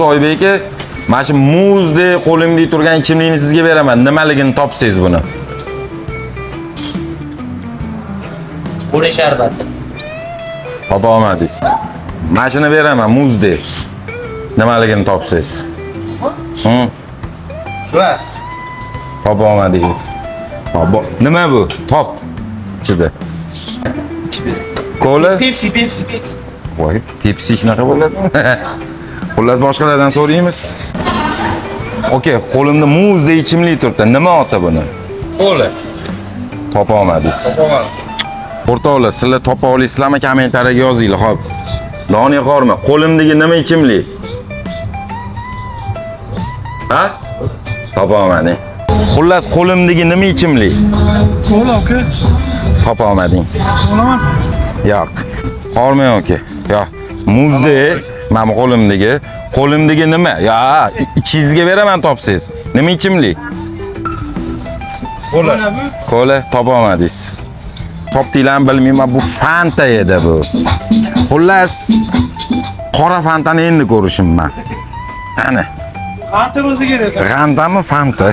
Soybek aka, mana shu muzdek qo'limda turgan ichimlikni sizga beraman. Nimaligini topsangiz buni. Bo'ri sharbati. Topa olmadingiz. Mashina beraman muzdek. Nimaligini topsangiz. Bas. Topa olmadingiz. Nima bu? Top. Ichida. Kola? Pepsi. Voy, Pepsi shunaqa bo'ladi. Xullas boshqalardan so'raymiz. Okey, qo'limda muzdek ichimlik turibdi. Nima oti buni? Kola. Topa olmadingiz. O'rtoqlar, sizlar topa olasizlarmi? Kommentariyaga yozinglar, xo'p. Loni qorma, qo'limdagi nima ichimlik? Ha? Topa olmading. Xullas, qo'limdagi nima ichimlik? Kola aka. Topa olmading. Olamas. Yo'q. Qormang aka. Yo'q. Muzdek, mana qo'limdagi nima? Ya, ichingizga beraman topsangiz. Nima ichimlik? Kola topa olmadingiz. Topdinglarmi bilmayman, bu Fanta edi bu. Xullas, qora Fantani endi ko'rishimman. Ana. Qancha bo'lsa kerak? G'andami Fanta?